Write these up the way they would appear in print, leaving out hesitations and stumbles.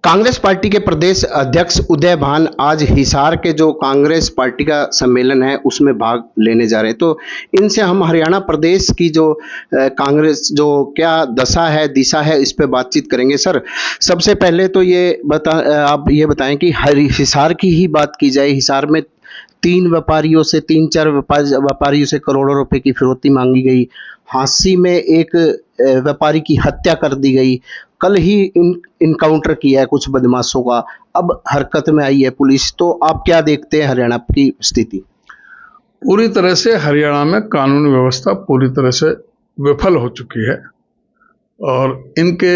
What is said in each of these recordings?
Congress party के प्रदेश अध्यक्ष उदय भान आज हिसार के जो कांग्रेस पार्टी का सम्मेलन है उसमें भाग लेने जा रहे हैं। तो इनसे हम हरियाणा प्रदेश की जो कांग्रेस जो क्या दशा है दिशा है इस पे बातचीत करेंगे। सर, सबसे पहले तो आप ये बताएं कि हिसार की ही बात की जाए। हिसार में तीन चार व्यापारियों से करोड़ों रुपए की फिरौती मांगी गई। हांसी में एक व्यापारी की हत्या कर दी गई। कल ही इनकाउंटर किया है कुछ बदमाशों का। अब हरकत में आई है पुलिस। तो आप क्या देखते हैं हरियाणा की स्थिति? पूरी तरह से हरियाणा में कानून व्यवस्था पूरी तरह से विफल हो चुकी है और इनके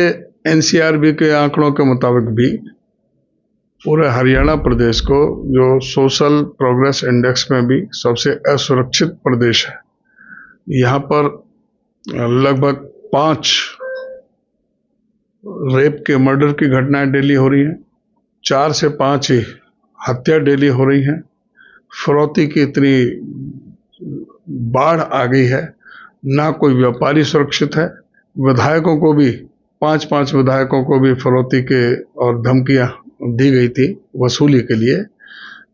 एनसीआरबी के आंकड़ों के मुताबिक भी पूरे हरियाणा प्रदेश को जो सोशल प्रोग्रेस इंडेक्स में भी सबसे असुरक्षित प्रदेश है। यहाँ पर लगभग 5 रेप के मर्डर की घटनाएं डेली हो रही हैं, 4 से 5 ही हत्या डेली हो रही हैं। फिरौती की इतनी बाढ़ आ गई है, ना कोई व्यापारी सुरक्षित है। विधायकों को भी 5-5 विधायकों को भी फिरौती के और धमकियां दी गई थी वसूली के लिए।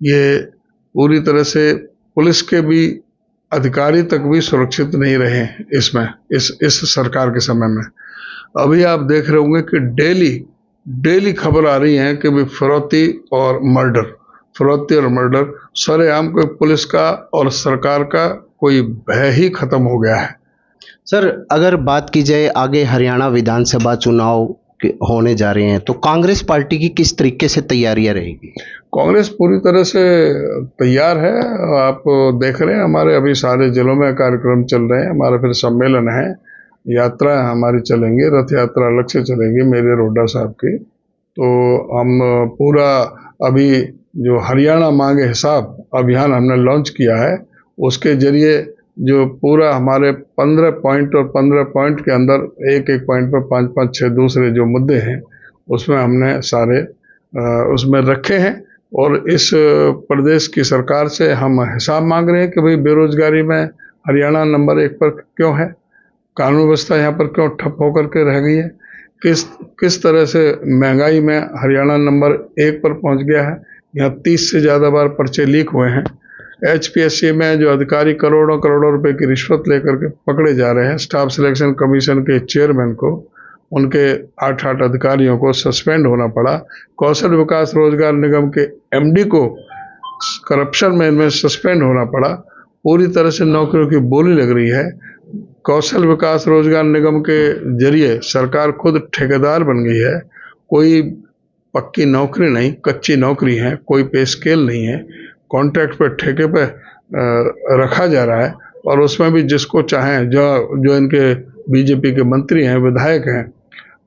ये पूरी तरह से पुलिस के भी अधिकारी तक भी सुरक्षित नहीं रहे इसमें, इस सरकार के समय में। अभी आप देख रहे होंगे कि डेली खबर आ रही है कि भी फिरौती और मर्डर सरेआम कोई पुलिस का और सरकार का कोई भय ही खत्म हो गया है। सर, अगर बात की जाए आगे हरियाणा विधानसभा चुनाव होने जा रहे हैं तो कांग्रेस पार्टी की किस तरीके से तैयारियां रहेगी? कांग्रेस पूरी तरह से तैयार है। आप देख रहे हैं हमारे अभी सारे जिलों में कार्यक्रम चल रहे हैं। हमारा फिर सम्मेलन है, यात्रा हमारी चलेंगी, रथ यात्रा अलग से चलेगी मेरे रोडा साहब की। तो हम पूरा अभी जो हरियाणा मांगे हिसाब अभियान हमने लॉन्च किया है, उसके जरिए जो पूरा हमारे 15 पॉइंट और 15 पॉइंट के अंदर एक पॉइंट पर 5-5, 6 दूसरे जो मुद्दे हैं उसमें हमने सारे उसमें रखे हैं। और इस प्रदेश की सरकार से हम हिसाब मांग रहे हैं कि भाई बेरोजगारी में हरियाणा नंबर 1 पर क्यों है, कानून व्यवस्था यहाँ पर क्यों ठप होकर के रह गई है, किस तरह से महंगाई में हरियाणा नंबर 1 पर पहुंच गया है। यहाँ 30 से ज़्यादा बार पर्चे लीक हुए हैं। HPSC में जो अधिकारी करोड़ों रुपए की रिश्वत लेकर के पकड़े जा रहे हैं। स्टाफ सिलेक्शन कमीशन के चेयरमैन को, उनके 8 अधिकारियों को सस्पेंड होना पड़ा। कौशल विकास रोजगार निगम के MD को करप्शन में इनमें सस्पेंड होना पड़ा। पूरी तरह से नौकरियों की बोली लग रही है। कौशल विकास रोजगार निगम के जरिए सरकार खुद ठेकेदार बन गई है। कोई पक्की नौकरी नहीं, कच्ची नौकरी है, कोई पे स्केल नहीं है। कॉन्ट्रैक्ट पर ठेके पे रखा जा रहा है और उसमें भी जिसको चाहें, जो इनके बीजेपी के मंत्री हैं, विधायक हैं,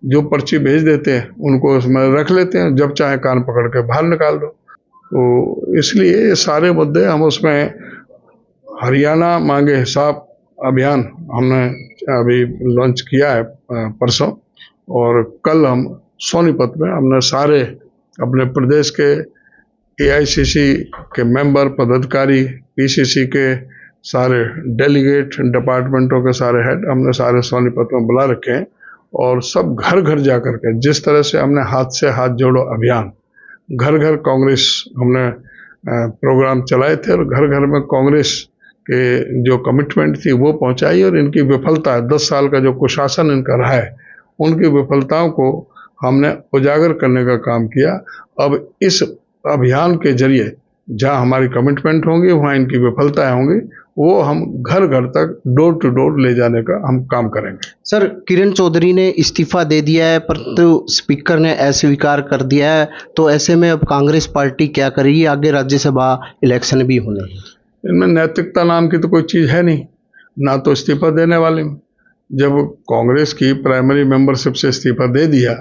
जो पर्ची भेज देते हैं उनको उसमें रख लेते हैं, जब चाहे कान पकड़ के बाहर निकाल दो। तो इसलिए ये सारे मुद्दे हम उसमें हरियाणा मांगे हिसाब अभियान हमने अभी लॉन्च किया है परसों, और कल हम सोनीपत में हमने सारे अपने प्रदेश के AICC के मेंबर, पदाधिकारी, PCC के सारे डेलीगेट, डिपार्टमेंटों के सारे हेड हमने सारे सोनीपत में बुला रखे हैं। और सब घर घर जा करके, जिस तरह से हमने हाथ से हाथ जोड़ो अभियान, घर घर कांग्रेस हमने प्रोग्राम चलाए थे और घर घर में कांग्रेस के जो कमिटमेंट थी वो पहुंचाई। और इनकी विफलता, 10 साल का जो कुशासन इनका रहा है, उनकी विफलताओं को हमने उजागर करने का काम किया। अब इस अभियान के जरिए जहां हमारी कमिटमेंट होंगी, वहां इनकी विफलताएं होंगी, वो हम घर घर तक डोर टू डोर ले जाने का हम काम करेंगे। सर, किरण चौधरी ने इस्तीफा दे दिया है, परंतु स्पीकर ने अस्वीकार कर दिया है। तो ऐसे में अब कांग्रेस पार्टी क्या करेगी? आगे राज्यसभा इलेक्शन भी होने हैं। इनमें नैतिकता नाम की तो कोई चीज है नहीं, ना तो इस्तीफा देने वाले में। जब कांग्रेस की प्राइमरी मेंबरशिप से इस्तीफा दे दिया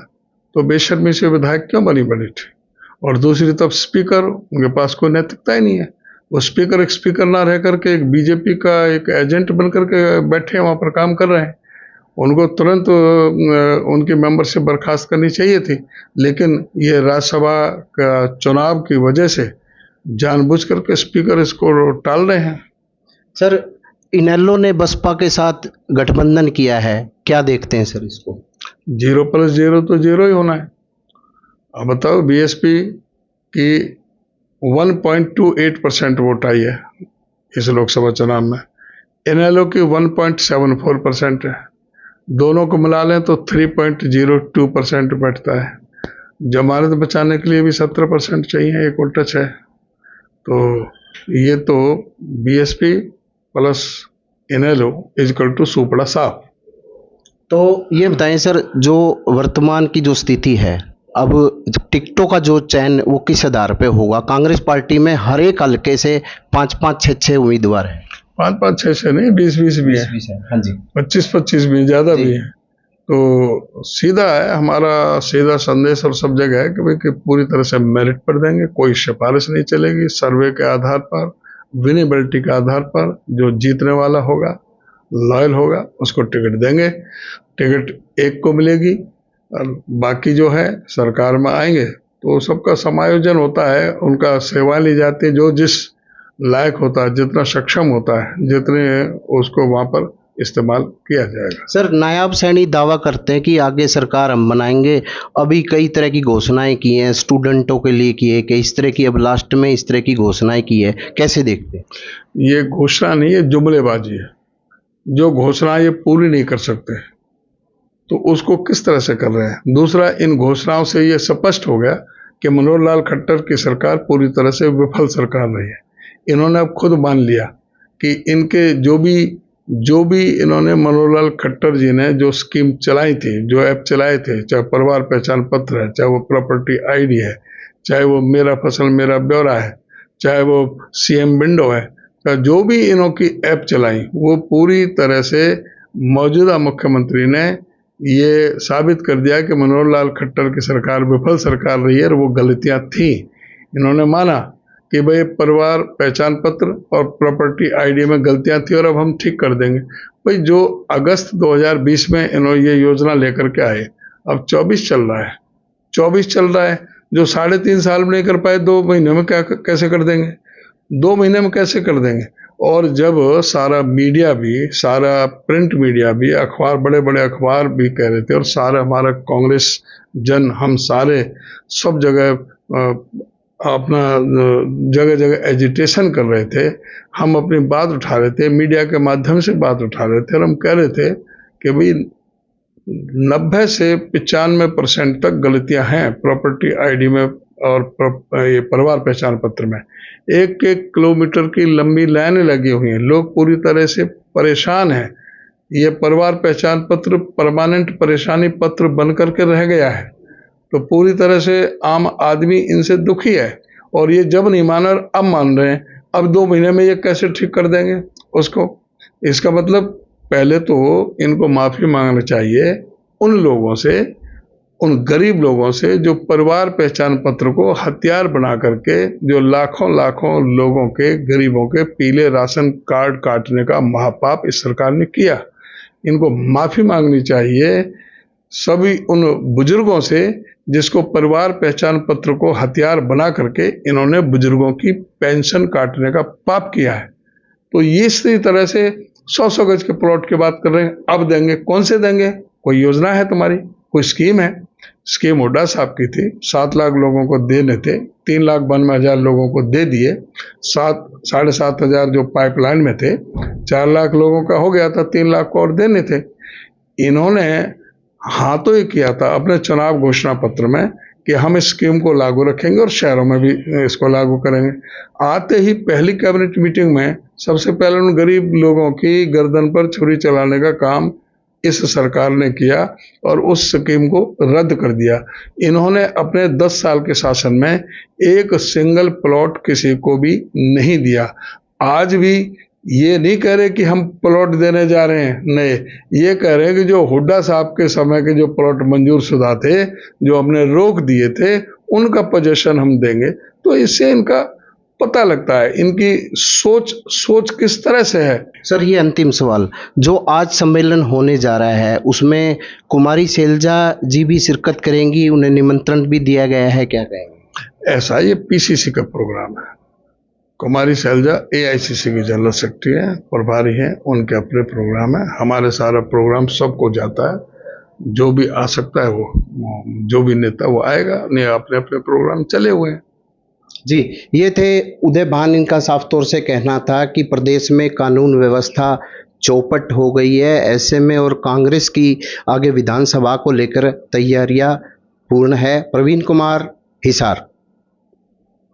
तो बेशर्मी से विधायक क्यों बनी बैठे? और दूसरी तरफ स्पीकर, उनके पास कोई नैतिकता ही नहीं है। वो स्पीकर एक स्पीकर ना रह करके एक बीजेपी का एक एजेंट बन करके बैठे वहां पर काम कर रहे हैं। उनको तुरंत उनकी मेंबरशिप बर्खास्त करनी चाहिए थी, लेकिन ये राज्यसभा का चुनाव की वजह से जानबूझ करके स्पीकर इसको टाल रहे हैं। सर, इनेलो ने बसपा के साथ गठबंधन किया है, क्या देखते हैं सर इसको? 0+0 तो 0 ही होना है। अब बताओ, बीएसपी की 1.28% वोट आई है इस लोकसभा चुनाव में, इनेलो की 1.74% है। दोनों को मिला लें तो 3.02% बैठता है। जमानत बचाने के लिए भी 17% चाहिए, एक और टच है। तो ये तो BSP plus INLD equal to सुपड़ा साफ। तो ये बताएं सर, जो वर्तमान की जो स्थिति है, अब टिकटों का जो चयन वो किस आधार पे होगा? कांग्रेस पार्टी में हर एक हल्के से 5-5, 6-6 उम्मीदवार हैं। 5-5, 6-6 नहीं, 20-20 भी है, 20 है। हाँ जी। 25-25 भी, ज्यादा भी है। तो सीधा है हमारा, सीधा संदेश और सब जगह है कि भाई कि पूरी तरह से मेरिट पर देंगे, कोई सिफारिश नहीं चलेगी। सर्वे के आधार पर, विनेबिलिटी के आधार पर जो जीतने वाला होगा, लॉयल होगा, उसको टिकट देंगे। टिकट एक को मिलेगी और बाकी जो है सरकार में आएंगे तो सबका समायोजन होता है, उनका सेवा ली जाती है। जो जिस लायक होता है, जितना सक्षम होता है, जितने उसको वहां पर इस्तेमाल किया जाएगा। सर, नायाब सैनी दावा करते हैं कि आगे सरकार हम बनाएंगे। अभी कई तरह की घोषणाएं की हैं, स्टूडेंटों के लिए की है कि इस तरह की, अब लास्ट में इस तरह की घोषणाएं की है, कैसे देखते हैं? ये घोषणा नहीं है, जुमलेबाजी है। जो घोषणा ये पूरी नहीं कर सकते तो उसको किस तरह से कर रहे हैं। दूसरा, इन घोषणाओं से ये स्पष्ट हो गया कि मनोहर लाल खट्टर की सरकार पूरी तरह से विफल सरकार रही है। इन्होंने अब खुद मान लिया कि इनके जो भी इन्होंने, मनोहर लाल खट्टर जी ने जो स्कीम चलाई थी, जो ऐप चलाए थे, चाहे परिवार पहचान पत्र है, चाहे वो प्रॉपर्टी आईडी है, चाहे वो मेरा फसल मेरा ब्यौरा है, चाहे वो सीएम विंडो है, तो जो भी इन्होंने ऐप चलाई वो पूरी तरह से मौजूदा मुख्यमंत्री ने ये साबित कर दिया कि मनोहर लाल खट्टर की सरकार विफल सरकार रही है और वो गलतियां थी। इन्होंने माना कि भाई परिवार पहचान पत्र और प्रॉपर्टी आईडी में गलतियां थी और अब हम ठीक कर देंगे। भाई जो अगस्त 2020 में इन्होंने ये योजना लेकर के आए, अब 24 चल रहा है, 24 चल रहा है। जो 3.5 साल में नहीं कर पाए, 2 महीने में क्या कैसे कर देंगे? 2 महीने में कैसे कर देंगे? और जब सारा मीडिया भी, सारा प्रिंट मीडिया भी, अखबार, बड़े बड़े अखबार भी कह रहे थे और सारा हमारा कांग्रेस जन, हम सारे सब जगह अपना जगह जगह एजिटेशन कर रहे थे, हम अपनी बात उठा रहे थे, मीडिया के माध्यम से बात उठा रहे थे और हम कह रहे थे कि भाई 90 से 95% तक गलतियां हैं प्रॉपर्टी आईडी में और ये परिवार पहचान पत्र में। 1-1 किलोमीटर की लंबी लाइनें लगी हुई हैं, लोग पूरी तरह से परेशान हैं। ये परिवार पहचान पत्र परमानेंट परेशानी पत्र बन करके रह गया है। तो पूरी तरह से आम आदमी इनसे दुखी है और ये जब नहीं मान रहे, अब मान रहे हैं। अब 2 महीने में ये कैसे ठीक कर देंगे उसको? इसका मतलब पहले तो इनको माफी मांगना चाहिए उन लोगों से, उन गरीब लोगों से जो परिवार पहचान पत्र को हथियार बना करके, जो लाखों लाखों लोगों के, गरीबों के पीले राशन कार्ड काटने का महापाप इस सरकार ने किया। इनको माफी मांगनी चाहिए सभी उन बुजुर्गों से जिसको परिवार पहचान पत्र को हथियार बना करके इन्होंने बुजुर्गों की पेंशन काटने का पाप किया है। तो ये इसी तरह से 100-100 गज के प्लॉट की बात कर रहे हैं। अब देंगे, कौन से देंगे? कोई योजना है तुम्हारी? कोई स्कीम है? स्कीम हुड्डा साहब की थी, 7 लाख लोगों को देने थे, 3,92,000 लोगों को दे दिए। 7,500 जो पाइपलाइन में थे, 4 लाख लोगों का हो गया था, 3 लाख को और देने थे। इन्होंने हाँ तो ये किया था अपने चुनाव घोषणा पत्र में कि हम इस स्कीम को लागू रखेंगे और शहरों में भी इसको लागू करेंगे। आते ही पहली कैबिनेट मीटिंग में सबसे पहले उन गरीब लोगों की गर्दन पर छुरी चलाने का काम इस सरकार ने किया और उस स्कीम को रद्द कर दिया। इन्होंने अपने 10 साल के शासन में एक सिंगल प्लॉट किसी को भी नहीं दिया। आज भी ये नहीं कह रहे कि हम प्लॉट देने जा रहे हैं, नहीं, ये कह रहे हैं कि जो हुड्डा साहब के समय के जो प्लॉट मंजूर शुदा थे, जो हमने रोक दिए थे, उनका पोजीशन हम देंगे। तो इससे इनका पता लगता है इनकी सोच किस तरह से है। सर, ये अंतिम सवाल, जो आज सम्मेलन होने जा रहा है उसमें कुमारी शैलजा जी भी शिरकत करेंगी, उन्हें निमंत्रण भी दिया गया है, क्या कहेंगे? ऐसा ये पीसीसी का प्रोग्राम है। कुमारी शैलजा एआईसीसी की जनरल सेक्रेटरी है, प्रभारी है, उनके अपने प्रोग्राम है। हमारे सारा प्रोग्राम सबको जाता है, जो भी आ सकता है वो जो भी नेता वो आएगा, नहीं अपने अपने प्रोग्राम चले हुए हैं। जी, ये थे उदय भान। इनका साफ तौर से कहना था कि प्रदेश में कानून व्यवस्था चौपट हो गई है, ऐसे में और कांग्रेस की आगे विधानसभा को लेकर तैयारियां पूर्ण है। प्रवीण कुमार, हिसार।